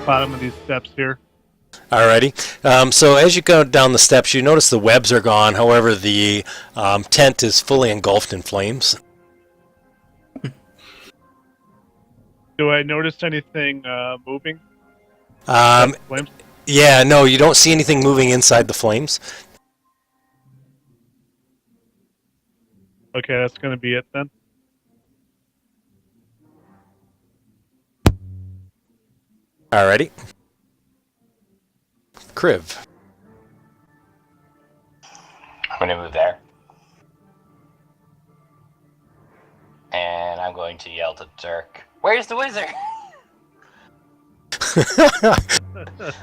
bottom of these steps here. Alrighty. So as you go down the steps, you notice the webs are gone. However, the tent is fully engulfed in flames. Do I notice anything moving? Flames? Yeah, no, you don't see anything moving inside the flames. Okay, that's going to be it then. Alrighty. Kriv. I'm going to move there. And I'm going to yell to Dirk, "Where's the wizard?"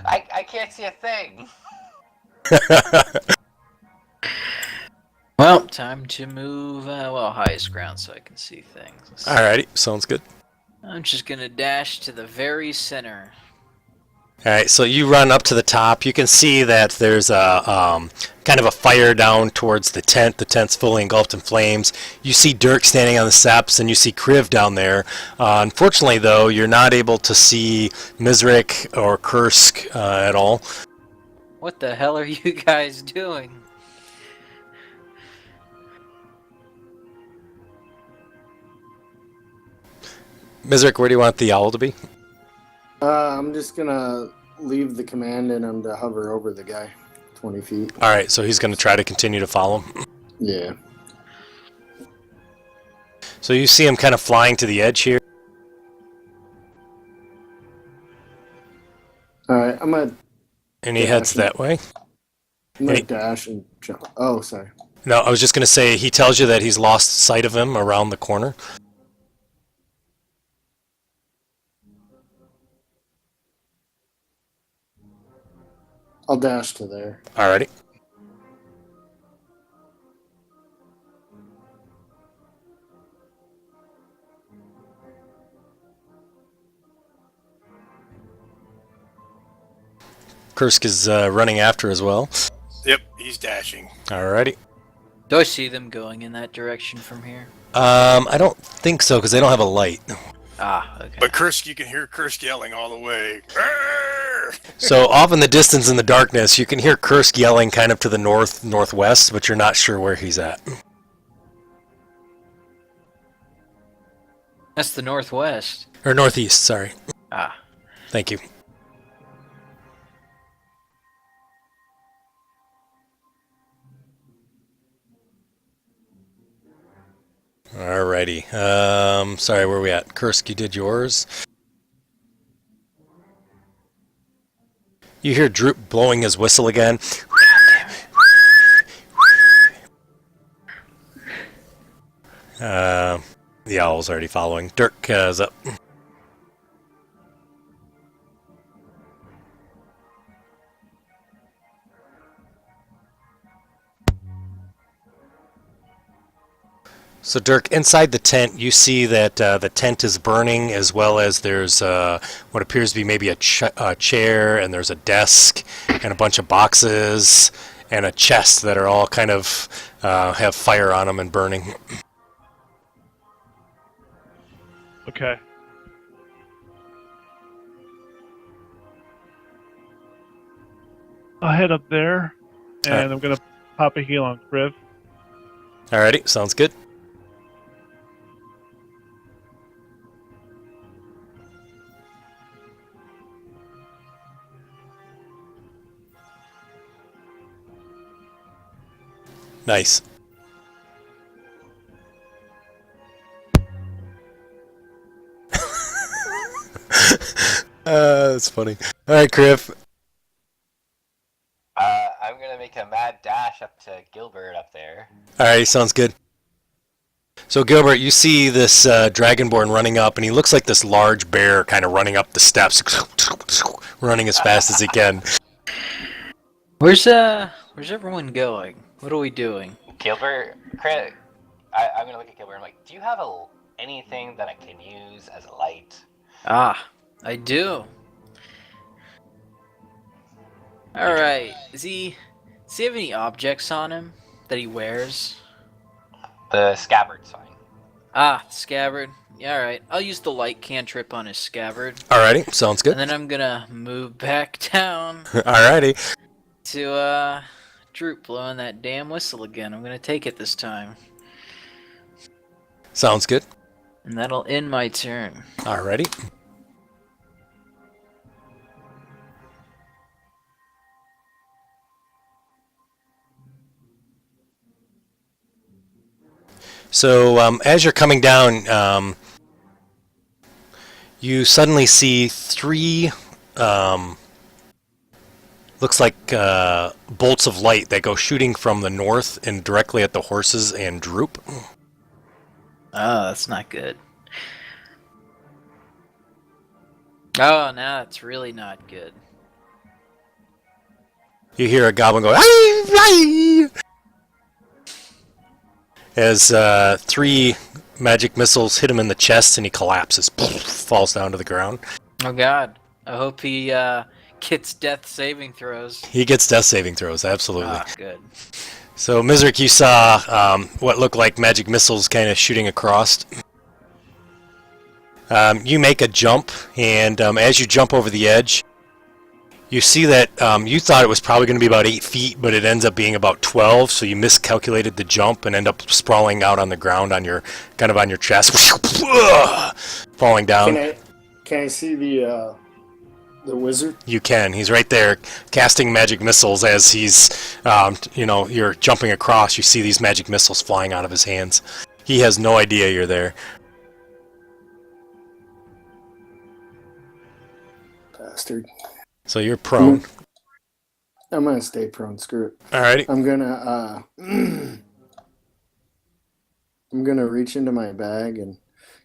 I can't see a thing. Well, time to move, highest ground so I can see things. Alrighty, sounds good. I'm just gonna dash to the very center. Alright, so you run up to the top. You can see that there's a kind of a fire down towards the tent. The tent's fully engulfed in flames. You see Dirk standing on the steps, and you see Kriv down there. Unfortunately, though, you're not able to see Mizrik or Kursk at all. What the hell are you guys doing? Mizrik, where do you want the owl to be? I'm just gonna leave the command in him to hover over the guy, 20 feet. Alright, so he's going to try to continue to follow him. Yeah. So you see him kind of flying to the edge here. Alright, I'm gonna And he heads that way. dash and jump. Oh, sorry. No, I was just going to say, he tells you that he's lost sight of him around the corner. I'll dash to there. Alrighty. Kursk is running after as well. Yep, he's dashing. Alrighty. Do I see them going in that direction from here? I don't think so, because they don't have a light. Ah, okay. But Kursk, you can hear Kursk yelling all the way. "Arr!" So off in the distance in the darkness, you can hear Kursk yelling kind of to the northwest, but you're not sure where he's at. That's the northwest. Or northeast, sorry. Ah. Thank you. Alrighty. Sorry, where are we at? Kursk, you did yours. You hear Droop blowing his whistle again. The owl's already following. Dirk is up. So Dirk, inside the tent, you see that the tent is burning, as well as there's what appears to be maybe a chair, and there's a desk, and a bunch of boxes, and a chest that are all kind of have fire on them and burning. Okay. I'll head up there, and Alright. I'm going to pop a heal on Kriv. Alrighty, sounds good. Nice. That's funny. Alright, Kriv. I'm going to make a mad dash up to Gilbert up there. Alright, sounds good. So Gilbert, you see this Dragonborn running up, and he looks like this large bear kind of running up the steps, running as fast as he can. Where's everyone going? What are we doing? Gilbert, I'm going to look at Gilbert and I'm like, do you have anything that I can use as a light? Ah, I do. Alright, does he have any objects on him that he wears? The scabbard's fine. Ah, scabbard. Yeah, alright. I'll use the light cantrip on his scabbard. Alrighty, sounds good. And then I'm gonna move back down Alrighty. to, Droop blowing that damn whistle again. I'm gonna take it this time. Sounds good. And that'll end my turn. Alrighty. So as you're coming down, you suddenly see three, looks like bolts of light that go shooting from the north and directly at the horses and Droop. Oh, that's not good. Oh, now it's really not good. You hear a goblin go, "Aye, aye!" As three magic missiles hit him in the chest and he collapses, falls down to the ground. Oh god. I hope he gets death saving throws. He gets death saving throws, absolutely. Ah, good. So, Mizrik, you saw what looked like magic missiles kind of shooting across. You make a jump, and as you jump over the edge, you see that you thought it was probably going to be about 8 feet, but it ends up being about 12, so you miscalculated the jump and end up sprawling out on the ground on your chest, falling down. Can I see the wizard? You can. He's right there casting magic missiles as he's, you're jumping across. You see these magic missiles flying out of his hands. He has no idea you're there. Bastard. So you're prone. I'm gonna stay prone. Screw it. Alrighty. I'm gonna I'm gonna reach into my bag and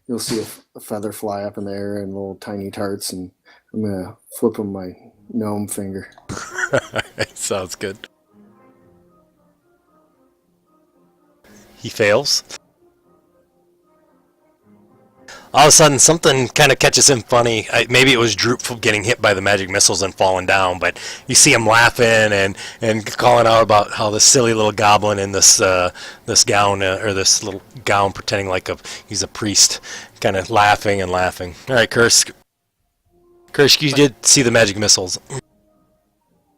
you'll see a feather fly up in the air and little tiny tarts, and I'm gonna flip him my gnome finger. Sounds good. He fails. All of a sudden, something kind of catches him funny. Maybe it was Droop getting hit by the magic missiles and falling down, but you see him laughing and calling out about how this silly little goblin in this gown, or this little gown pretending like he's a priest, kind of laughing and laughing. All right, Kursk, you did see the magic missiles.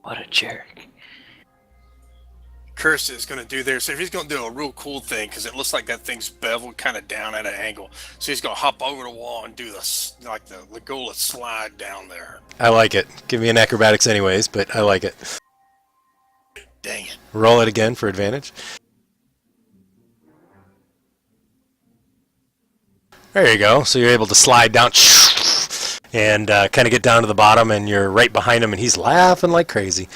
What a jerk. Curse is going to do there. So he's going to do a real cool thing because it looks like that thing's beveled kind of down at an angle. So he's going to hop over the wall and do the Legolas slide down there. I like it. Give me an acrobatics anyways, but I like it. Dang it. Roll it again for advantage. There you go. So you're able to slide down and kind of get down to the bottom, and you're right behind him, and he's laughing like crazy.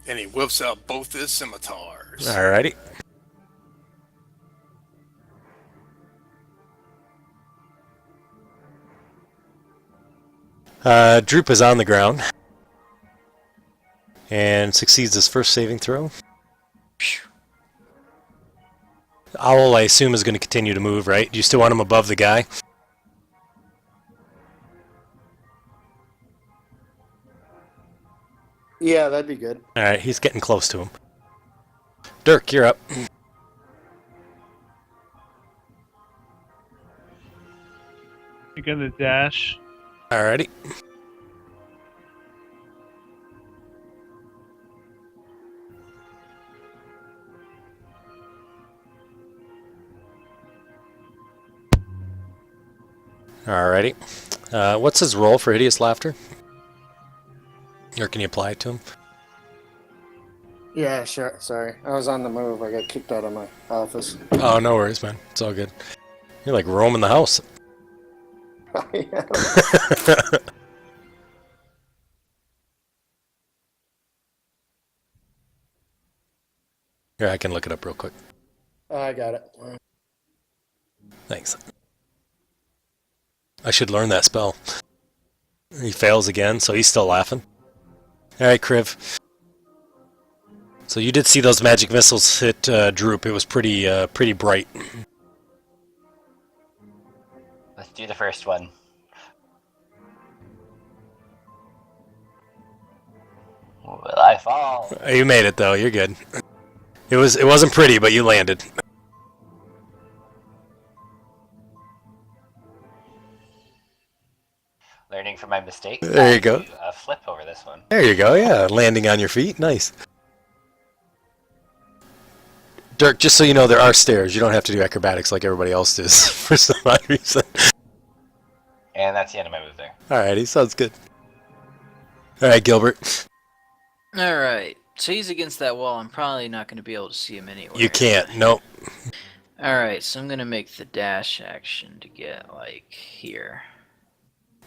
And he whips out both his scimitars. Alrighty. Droop is on the ground and succeeds his first saving throw. Owl, I assume, is going to continue to move, right? Do you still want him above the guy? Yeah, that'd be good. Alright, he's getting close to him. Dirk, you're up. You're gonna dash. Alrighty. Alrighty. What's his roll for hideous laughter? Or can you apply it to him? Yeah, sure. Sorry, I was on the move. I got kicked out of my office. Oh, no worries, man. It's all good. You're like roaming the house. Yeah. Here, I can look it up real quick. I got it. Thanks. I should learn that spell. He fails again, so he's still laughing. Alright, Kriv. So you did see those magic missiles hit Droop. It was pretty bright. Let's do the first one. Will I fall? You made it, though. You're good. It wasn't pretty, but you landed. for my mistake. There you go. To, flip over this one. There you go, yeah. Landing on your feet. Nice. Dirk, just so you know, there are stairs. You don't have to do acrobatics like everybody else does for some odd reason. And that's the end of my move there. Alrighty, sounds good. Alright, Gilbert. Alright, so he's against that wall. I'm probably not going to be able to see him anywhere. You can't. Nope. Alright, so I'm going to make the dash action to get, like, here.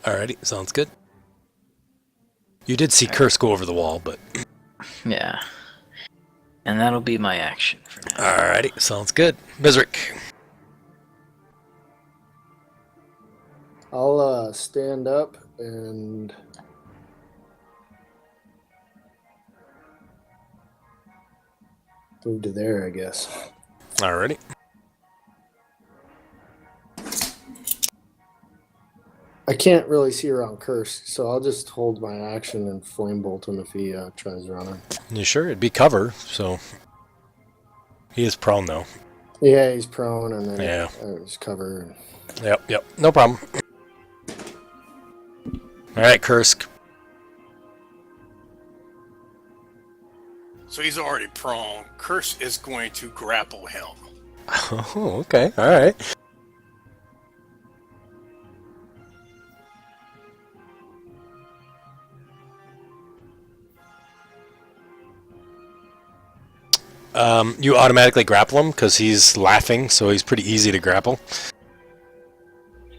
Alrighty, sounds good. You did see Curse go over the wall, but... Yeah. And that'll be my action for now. Alrighty, sounds good. Mizrick. I'll stand up and move to there, I guess. Alrighty. I can't really see around Curse, so I'll just hold my action and flame bolt him if he tries running. You sure? It'd be cover, so... He is prone, though. Yeah, he's prone, and then Yeah. he's cover. Yep. No problem. Alright, Kursk. So he's already prone. Curse is going to grapple him. Oh, okay. Alright. You automatically grapple him because he's laughing, so he's pretty easy to grapple.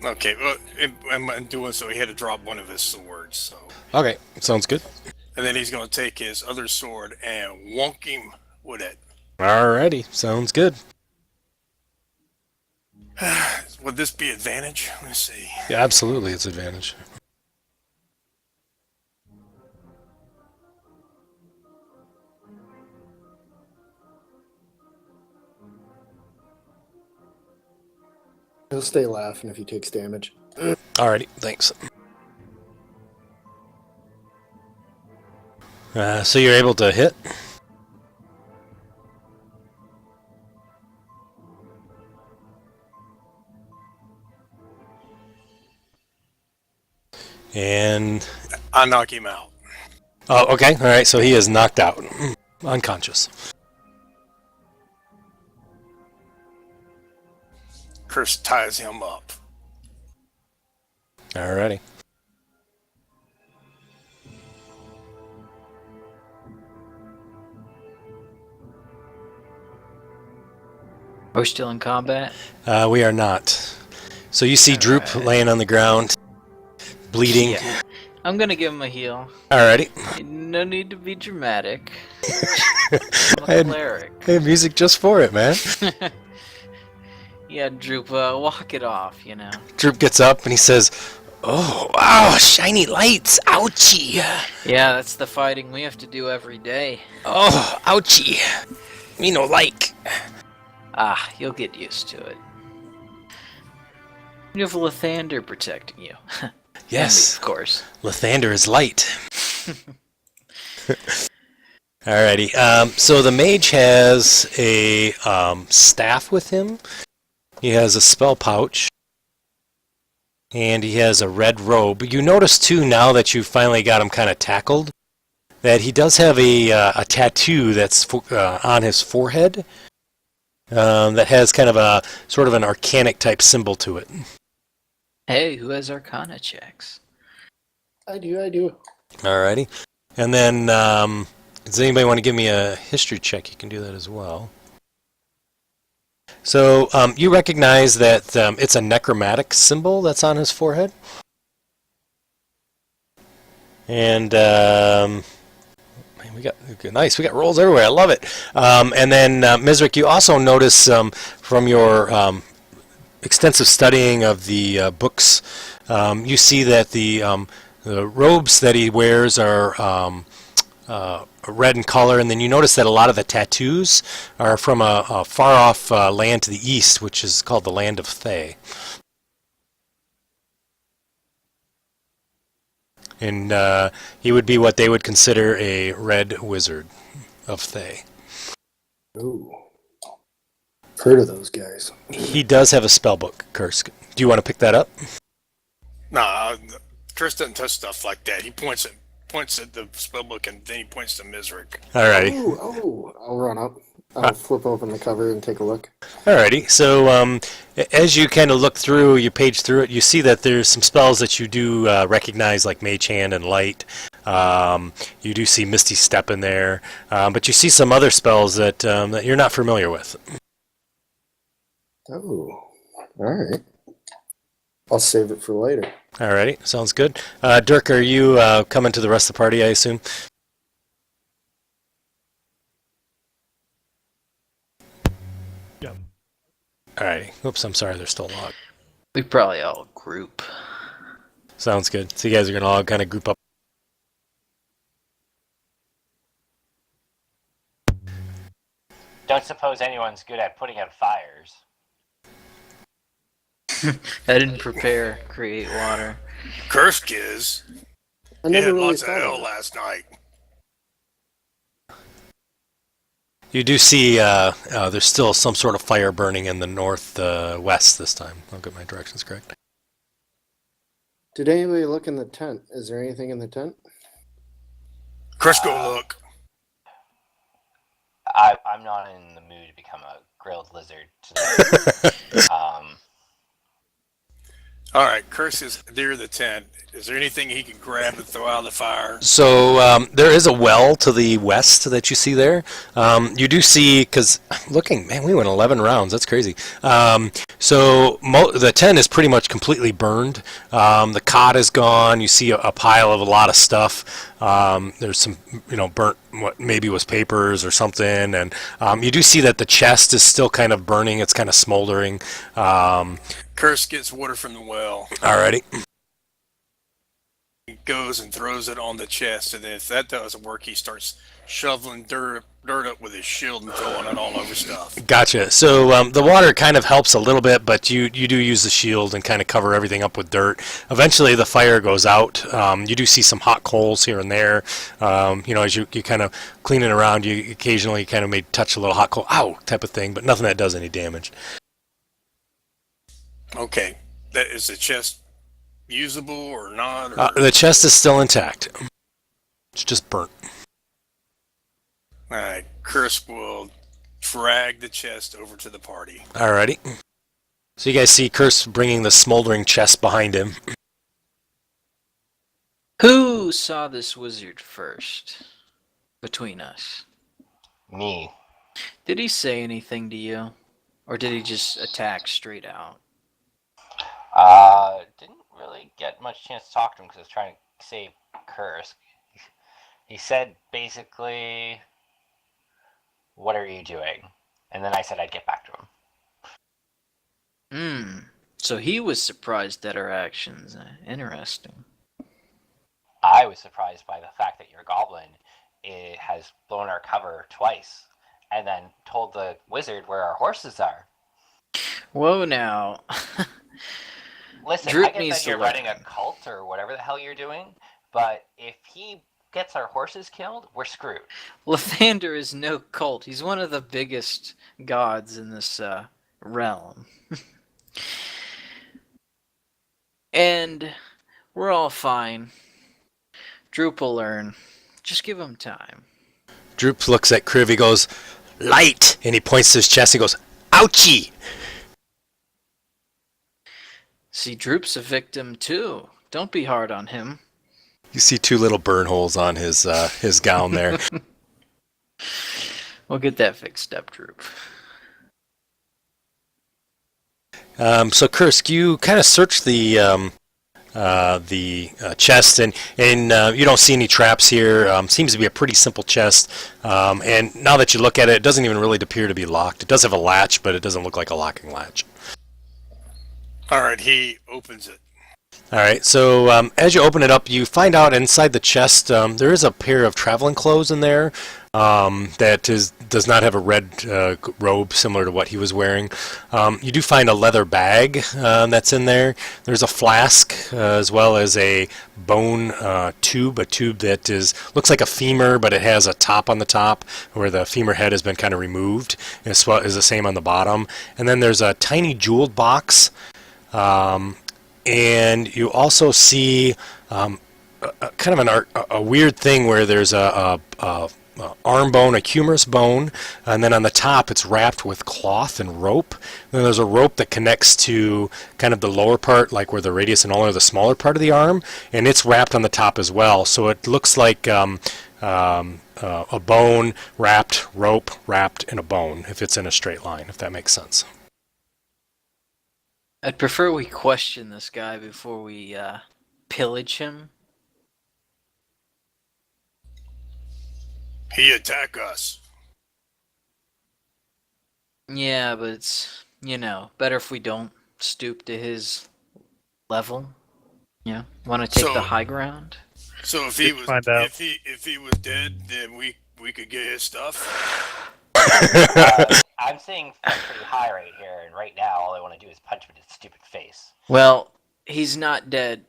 Okay, well, in doing so, he had to drop one of his swords. So, Okay, sounds good. and then he's going to take his other sword and wonk him with it. Alrighty, sounds good. Would this be advantage? Let's see. Yeah, absolutely, it's advantage. He'll stay laughing if he takes damage. Alrighty, thanks. So you're able to hit? And... I knock him out. Oh, okay. Alright, so he is knocked out. Unconscious. Curse ties him up. Alrighty. Are we still in combat? We are not. So you see Droop laying on the ground, bleeding. Yeah. I'm gonna give him a heal. Alrighty. No need to be dramatic. I'm I a had- cleric. I have music just for it, man. Yeah, Droop, walk it off, you know. Droop gets up and he says, "Oh, wow, shiny lights, ouchie. Yeah, that's the fighting we have to do every day. Oh, ouchie. Me no like." Ah, you'll get used to it. You have Lathander protecting you. Yes, And me, of course. Lathander is light. Alrighty, so the mage has a staff with him. He has a spell pouch. And he has a red robe. You notice, too, now that you finally got him kind of tackled, that he does have a tattoo that's on his forehead that has kind of a sort of an arcanic type symbol to it. Hey, who has Arcana checks? I do. Alrighty. And then, does anybody want to give me a history check? You can do that as well. So, you recognize that it's a necromantic symbol that's on his forehead. And, man, we got nice. We got rolls everywhere. I love it. And then, Mizrick, you also notice from your extensive studying of the books, you see that the robes that he wears are red in color, and then you notice that a lot of the tattoos are from a far-off land to the east, which is called the Land of Thay. And he would be what they would consider a red wizard of Thay. Ooh. Heard of those guys. He does have a spell book, Kursk. Do you want to pick that up? Nah, Chris doesn't touch stuff like that. He points at the spellbook and then he points to Misrick. Alrighty. Oh, I'll run up. I'll flip open the cover and take a look. Alrighty. So as you kind of look through, you page through it, you see that there's some spells that you do recognize, like Mage Hand and Light. You do see Misty Step in there, but you see some other spells that that you're not familiar with. Oh, all right. I'll save it for later. Alrighty, sounds good. Dirk, are you coming to the rest of the party, I assume? Yep. Alrighty. Oops, I'm sorry, there's still a log. We probably all group. Sounds good. So you guys are going to all kind of group up. Don't suppose anyone's good at putting out fires. I didn't prepare create water. Kursk is. I He never had really lots of thought hell of it. last night. You do see there's still some sort of fire burning in the northwest this time. I'll get my directions correct. Did anybody look in the tent? Is there anything in the tent? Kursk, go look. I'm not in the mood to become a grilled lizard today. All right, Kursk is near the tent. Is there anything he can grab and throw out of the fire? So there is a well to the west that you see there. You do see, because looking, man, we went 11 rounds. That's crazy. So the tent is pretty much completely burned. The cot is gone. You see a pile of a lot of stuff. There's some, burnt what maybe was papers or something, and you do see that the chest is still kind of burning. It's kind of smoldering. Kursk gets water from the well. Alrighty. He goes and throws it on the chest, and then if that doesn't work, he starts shoveling dirt up with his shield and throwing it all over stuff. Gotcha. So the water kind of helps a little bit, but you do use the shield and kind of cover everything up with dirt. Eventually the fire goes out. You do see some hot coals here and there. As you kind of clean it around, you occasionally kind of may touch a little hot coal, ow, type of thing, but nothing that does any damage. Okay, that is the chest usable or not? Or... The chest is still intact. It's just burnt. Alright, Kursk will drag the chest over to the party. Alrighty. So you guys see Kursk bringing the smoldering chest behind him. Who saw this wizard first? Between us. Me. Did he say anything to you? Or did he just attack straight out? Didn't really get much chance to talk to him because I was trying to save Kursk. He said basically, "What are you doing?" And then I said I'd get back to him. So he was surprised at our actions. Interesting. I was surprised by the fact that your goblin has blown our cover twice and then told the wizard where our horses are. Whoa now. Listen, Droop I get needs that to you're learn. running a cult or whatever the hell you're doing, but if he gets our horses killed, we're screwed. Lathander is no cult. He's one of the biggest gods in this realm. And we're all fine. Droop will learn. Just give him time. Droop looks at Kriv, he goes, "Light!" And he points to his chest, he goes, "Ouchie!" See, Droop's a victim too. Don't be hard on him. You see two little burn holes on his gown there. We'll get that fixed up, Droop. So Kursk, you kind of search the chest, and you don't see any traps here. Seems to be a pretty simple chest. And now that you look at it, it doesn't even really appear to be locked. It does have a latch, but it doesn't look like a locking latch. Alright, he opens it. All right, so as you open it up, you find out inside the chest there is a pair of traveling clothes in there that does not have a red robe similar to what he was wearing. You do find a leather bag that's in there. There's a flask as well as a bone tube, a tube that looks like a femur, but it has a top on the top where the femur head has been kind of removed. It's the same on the bottom. And then there's a tiny jeweled box. and you also see kind of a weird thing where there's a arm bone, a humerus bone, and then on the top it's wrapped with cloth and rope. Then there's a rope that connects to kind of the lower part, like where the radius and ulnar, the smaller part of the arm, and it's wrapped on the top as well. So it looks like a bone wrapped, rope wrapped in a bone, if it's in a straight line, if that makes sense. I'd prefer we question this guy before we pillage him. He attack us. Yeah, but it's, better if we don't stoop to his level. Yeah, want to take So- the high ground? So if he Let's was find out. if he was dead, then we could get his stuff. I'm seeing pretty high right here, and right now all I want to do is punch him in his stupid face. Well, he's not dead.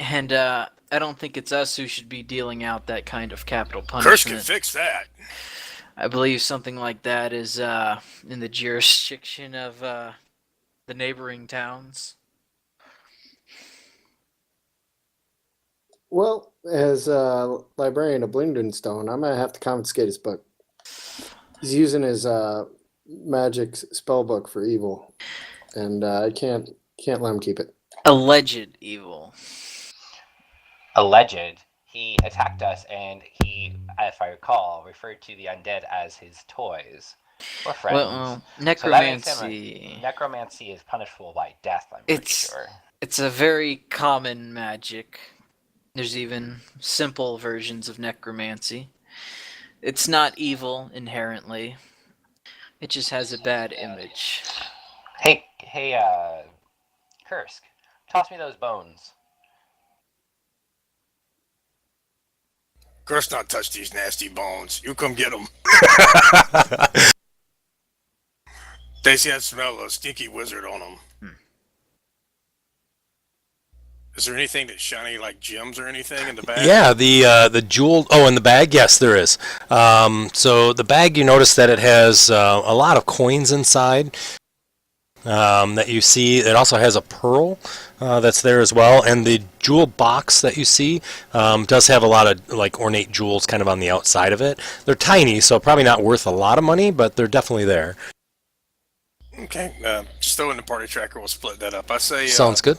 And I don't think it's us who should be dealing out that kind of capital Curse can punishment. fix that. I believe something like that is in the jurisdiction of the neighboring towns. Well, as librarian of Blingdenstone, I'm gonna have to confiscate his book. He's using his magic spell book for evil, and I can't let him keep it. Alleged evil. Alleged, he attacked us, and he, if I recall, referred to the undead as his toys. We're friends. Well, So that makes him necromancy. necromancy is punishable by death, I'm pretty It's- sure. It's a very common magic. There's even simple versions of necromancy. It's not evil inherently. It just has a bad image. Hey, Kursk, toss me those bones. Curse not touch these nasty bones. You come get them. They see that smell of a stinky wizard on them. Is there anything that's shiny like gems or anything in the bag? Yeah, the jewel. Oh, in the bag, yes, there is. So the bag, you notice that it has a lot of coins inside that you see. It also has a pearl that's there as well, and the jewel box that you see does have a lot of like ornate jewels kind of on the outside of it. They're tiny, so probably not worth a lot of money, but they're definitely there. Okay, just throw in the party tracker. We'll split that up. I say Sounds good.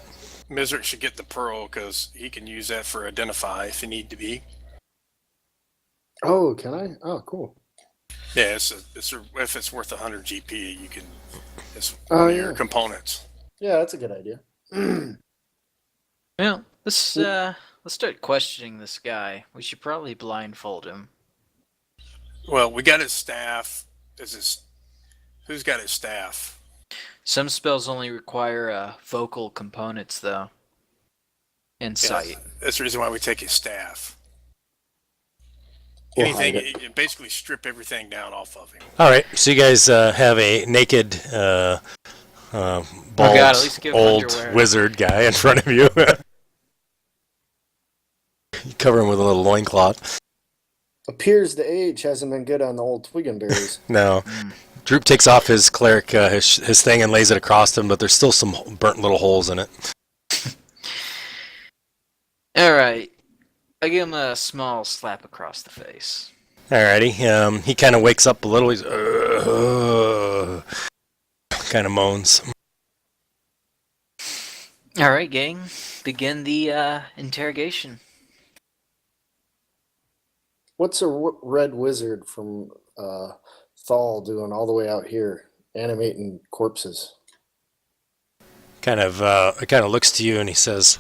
Mizric should get the pearl because he can use that for identify if he need to be. Oh, can I? Oh, cool. Yeah, if it's worth 100 GP, you can. It's Oh, one of your yeah. components. Yeah, that's a good idea. Well, let's start questioning this guy. We should probably blindfold him. Well, we got his staff. Who's got his staff? Some spells only require vocal components, though. And sight. That's the reason why we take his staff. We'll hide Anything, basically strip everything down off of him. All right, so you guys have a naked, bald, at least give him old underwear. wizard guy in front of you. You cover him with a little loincloth. Appears the age hasn't been good on the old Twiggenberries. No. Droop takes off his cleric, his thing, and lays it across him, but there's still some burnt little holes in it. Alright. I give him a small slap across the face. Alrighty, he kind of wakes up a little. He's kind of moans. Alright, gang. Begin the interrogation. What's a red wizard from Thal doing all the way out here, animating corpses? Kind of looks to you and he says,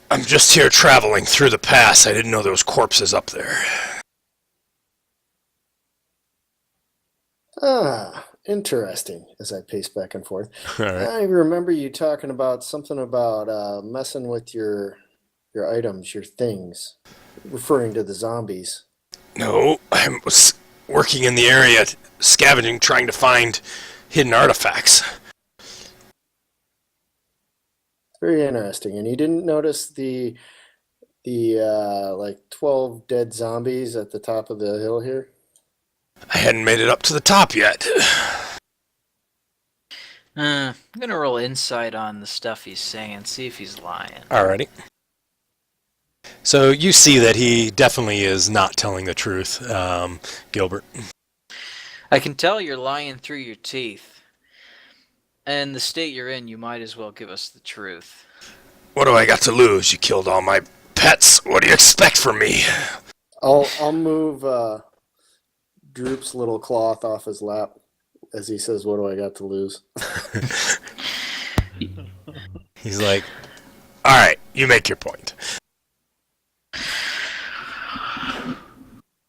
"I'm just here traveling through the pass. I didn't know there was corpses up there." Ah, interesting. As I pace back and forth, All right. I remember you talking about something about messing with your items, your things, referring to the zombies. No, I was working in the area, scavenging, trying to find hidden artifacts. Very interesting. And you didn't notice the like 12 dead zombies at the top of the hill here? I hadn't made it up to the top yet. I'm gonna roll insight on the stuff he's saying, see if he's lying. Alrighty. So you see that he definitely is not telling the truth, Gilbert. I can tell you're lying through your teeth. And the state you're in, you might as well give us the truth. What do I got to lose? You killed all my pets. What do you expect from me? I'll move Droop's little cloth off his lap as he says, "What do I got to lose?" He's like, alright, you make your point.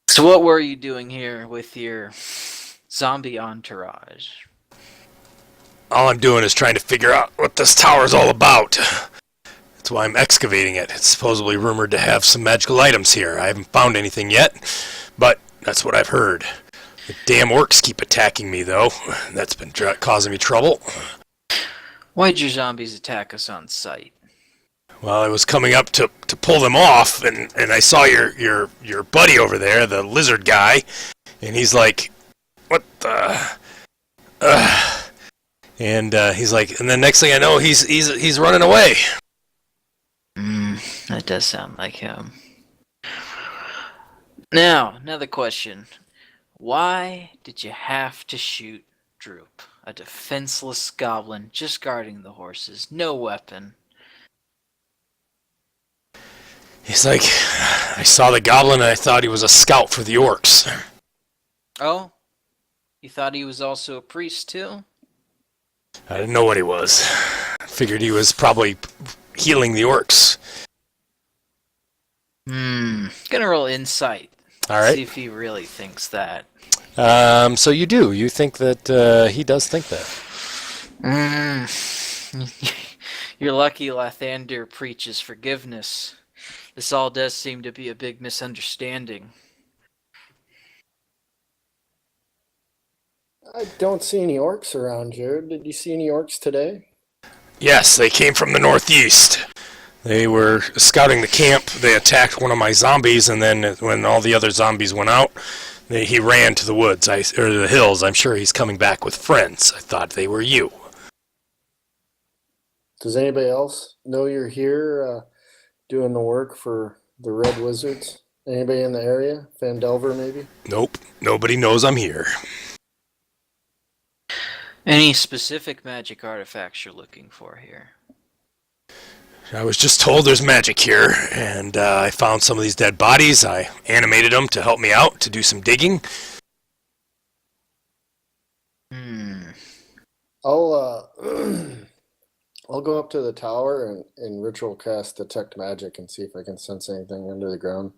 So what were you doing here with your zombie entourage? All I'm doing is trying to figure out what this tower's all about. That's why I'm excavating it. It's supposedly rumored to have some magical items here. I haven't found anything yet, but that's what I've heard. The damn orcs keep attacking me, though. That's been causing me trouble. Why'd your zombies attack us on sight? Well, I was coming up to pull them off, and I saw your buddy over there, the lizard guy, and he's like, what the... And he's like, and then next thing I know, he's running away. That does sound like him. Now, another question. Why did you have to shoot Droop? A defenseless goblin just guarding the horses, no weapon. He's like, I saw the goblin and I thought he was a scout for the orcs. Oh? You thought he was also a priest too? I didn't know what he was. Figured he was probably healing the orcs. Gonna roll insight. All right. See if he really thinks that. So you do. You think that he does think that. You're lucky Lathander preaches forgiveness. This all does seem to be a big misunderstanding. I don't see any orcs around here. Did you see any orcs today? Yes, they came from the northeast. They were scouting the camp. They attacked one of my zombies, and then when all the other zombies went out, he ran to the woods, or the hills. I'm sure he's coming back with friends. I thought they were you. Does anybody else know you're here doing the work for the Red Wizards? Anybody in the area? Phandelver, maybe? Nope, nobody knows I'm here. Any specific magic artifacts you're looking for here? I was just told there's magic here, and I found some of these dead bodies. I animated them to help me out, to do some digging. I'll go up to the tower and ritual cast detect magic and see if I can sense anything under the ground.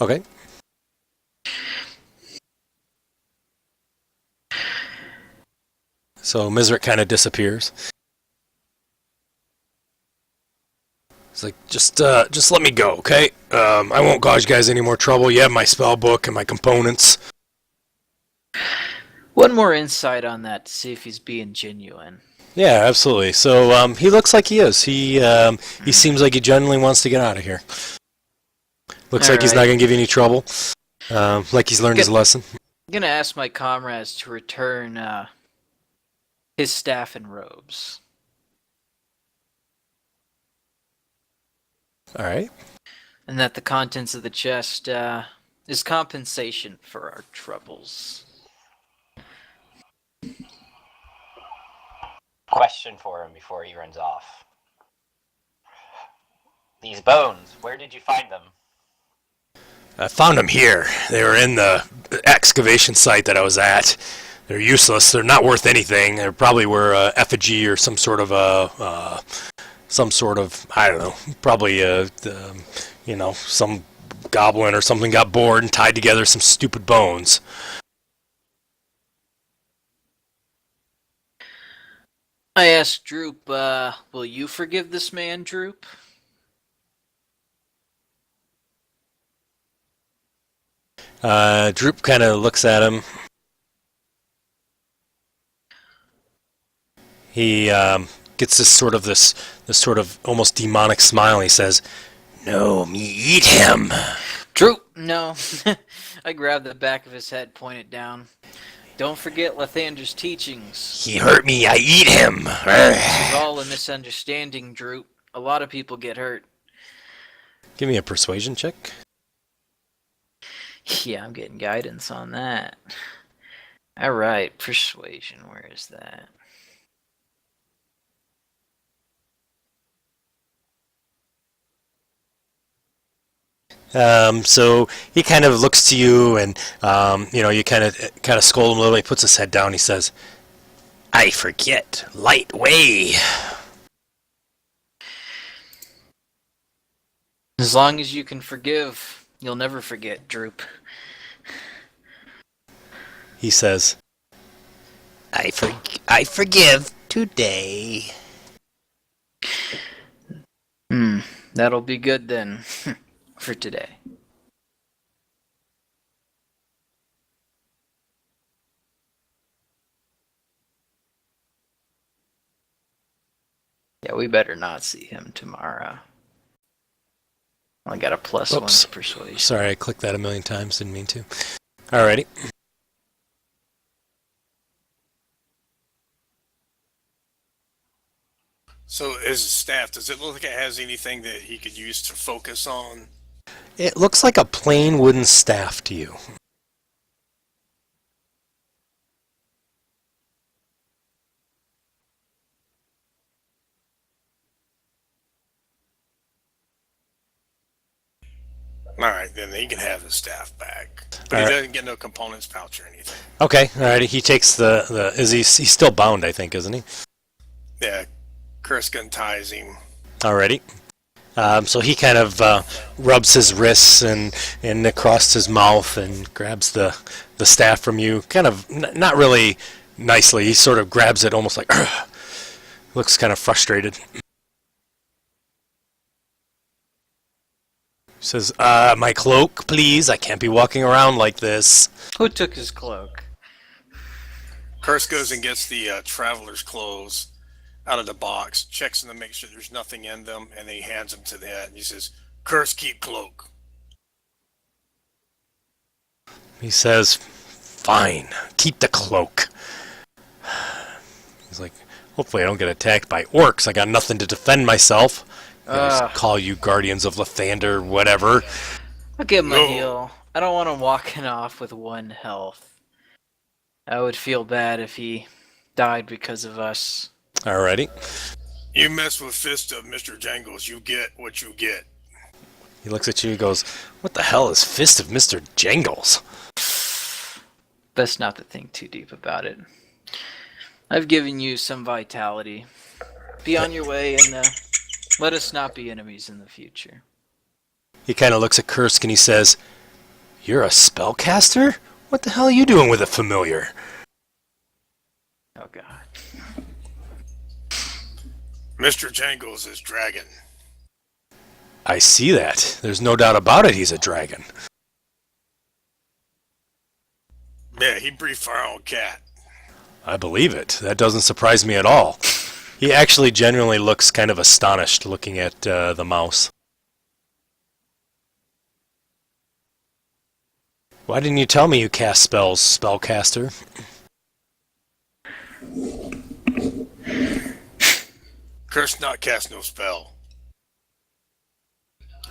Okay. So Mizrik kind of disappears. He's like, just let me go, okay? I won't cause you guys any more trouble. You have my spell book and my components. One more insight on that to see if he's being genuine. Yeah, absolutely. So he looks like he is. He seems like he genuinely wants to get out of here. Looks like he's not going to give you any trouble. Like he's learned his lesson. I'm going to ask my comrades to return his staff and robes. All right. And that the contents of the chest is compensation for our troubles. Question for him before he runs off. These bones, where did you find them? I found them here. They were in the excavation site that I was at. They're useless. They're not worth anything. They probably were effigy or some sort of I don't know, probably some goblin or something got bored and tied together some stupid bones. I asked Droop, will you forgive this man, Droop? Droop kind of looks at him. He gets this sort of almost demonic smile, and he says, "No, me eat him." Droop, no. I grabbed the back of his head, point it down. Don't forget Lathander's teachings. He hurt me, I eat him. This is all a misunderstanding, Droop. A lot of people get hurt. Give me a persuasion check. Yeah, I'm getting guidance on that. Alright, persuasion, where is that? So he kind of looks to you, and you kind of scold him a little. He puts his head down. He says, "I forget. Light way." As long as you can forgive, you'll never forget, Droop. He says, I forgive today." That'll be good then, for today. Yeah, we better not see him tomorrow. I got a +1 Oops. to persuasion. Sorry, I clicked that a million times. Didn't mean to. Alrighty. So his staff, does it look like it has anything that he could use to focus on? It looks like a plain wooden staff to you. Alright, then he can have his staff back. But All he right. doesn't get no components pouch or anything. Okay, alrighty. He takes the he's still bound, I think, isn't he? Yeah, Kursk ties him. Alrighty. So he kind of rubs his wrists and across his mouth and grabs the staff from you. Kind of not really nicely. He sort of grabs it almost like looks kind of frustrated. Says, "My cloak, please. I can't be walking around like this." Who took his cloak? Kursk goes and gets the traveler's clothes out of the box, checks them to make sure there's nothing in them, and then he hands them to that. And he says, "Kursk, keep cloak." He says, "Fine, keep the cloak." He's like, "Hopefully I don't get attacked by orcs. I got nothing to defend myself. You guys call you Guardians of Lathander, whatever." I'll give him a No. heal. I don't want him walking off with 1 health. I would feel bad if he died because of us. Alrighty. You mess with Fist of Mr. Jangles, you get what you get. He looks at you and goes, "What the hell is Fist of Mr. Jangles?" Best not to think too deep about it. I've given you some vitality. Be on your way and let us not be enemies in the future. He kind of looks at Kursk and he says, "You're a spellcaster? What the hell are you doing with a familiar?" Oh god. Mr. Jangles is dragon. "I see that. There's no doubt about it, he's a dragon." Yeah, he briefed our own cat. "I believe it. That doesn't surprise me at all." He actually genuinely looks kind of astonished looking at the mouse. "Why didn't you tell me you cast spells, spellcaster?" Curse not cast no spell.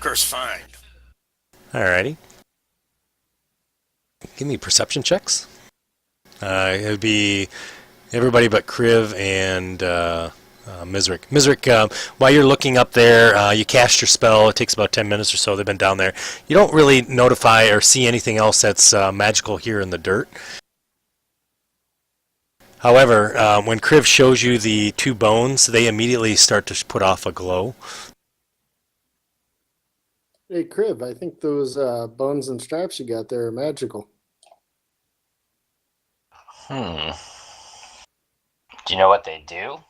Curse find. Alrighty. Give me perception checks. It would be everybody but Kriv and Mizrik. Mizrik, while you're looking up there, you cast your spell. It takes about 10 minutes or so. They've been down there. You don't really notify or see anything else that's magical here in the dirt. However, when Kriv shows you the 2 bones, they immediately start to put off a glow. Hey, Crib, I think those bones and straps you got there are magical. Do you know what they do?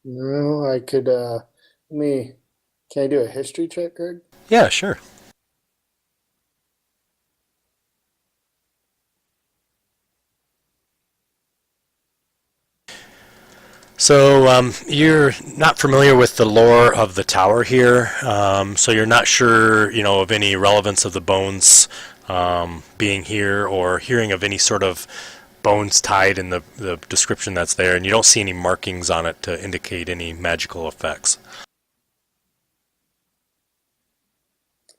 No, I could, can I do a history check, Greg? Yeah, sure. So you're not familiar with the lore of the tower here, so you're not sure, of any relevance of the bones being here, or hearing of any sort of bones tied in the description that's there, and you don't see any markings on it to indicate any magical effects.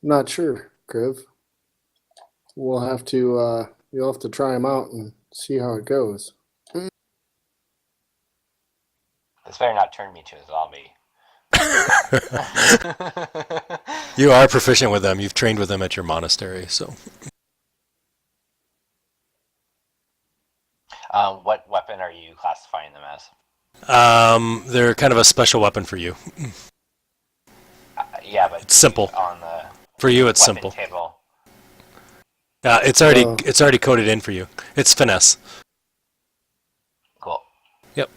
Not sure, Kriv. We'll have to you'll have to try them out and see how it goes. This better not turn me to a zombie. You are proficient with them. You've trained with them at your monastery, so. What weapon are you classifying them as? They're kind of a special weapon for you. Yeah, but It's simple. on the For you, it's weapon simple. table. It's already coded in for you. It's finesse. Cool. Yep.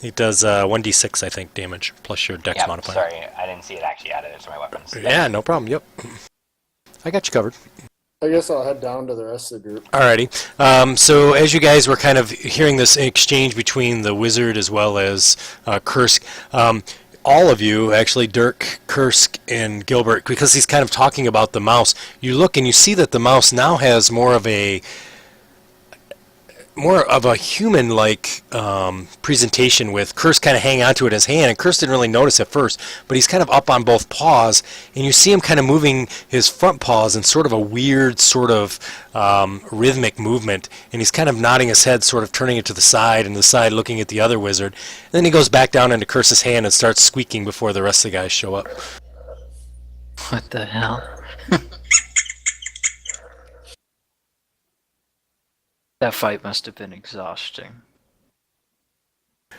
It does 1d6, I think, damage, plus your dex Yeah, modifier. sorry, I didn't see it actually added to my weapons. Yeah, no problem. Yep. I got you covered. I guess I'll head down to the rest of the group. Alrighty. So as you guys were kind of hearing this exchange between the wizard as well as Kursk, all of you, actually, Dirk, Kursk, and Gilbert, because he's kind of talking about the mouse, you look and you see that the mouse now has more of a human-like presentation, with Kursk kind of hanging onto it in his hand, and Kursk didn't really notice at first, but he's kind of up on both paws, and you see him kind of moving his front paws in sort of a weird sort of rhythmic movement, and he's kind of nodding his head, sort of turning it to the side and the side, looking at the other wizard, and then he goes back down into Kursk's hand and starts squeaking before the rest of the guys show up. What the hell? That fight must have been exhausting.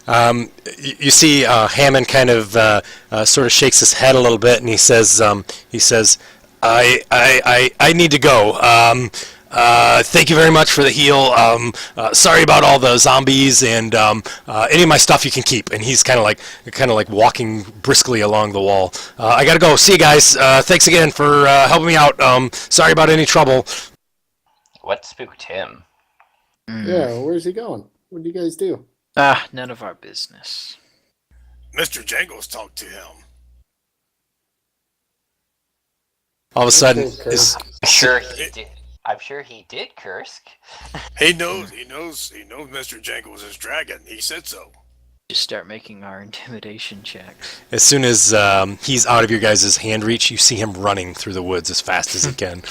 You see Hammond kind of sort of shakes his head a little bit, and he says, I need to go. Thank you very much for the heal. Sorry about all the zombies, and any of my stuff you can keep. And he's kind of like walking briskly along the wall. I gotta go. See you guys. Thanks again for helping me out. Sorry about any trouble. What spooked him? Yeah, where's he going? What do you guys do? None of our business. Mr. Jangles talked to him. All of a sudden, Okay, I'm sure he did, Kursk. He knows Mr. Jangles is dragon. He said so. Just start making our intimidation checks. as soon as he's out of your guys' hand reach, you see him running through the woods as fast as he can.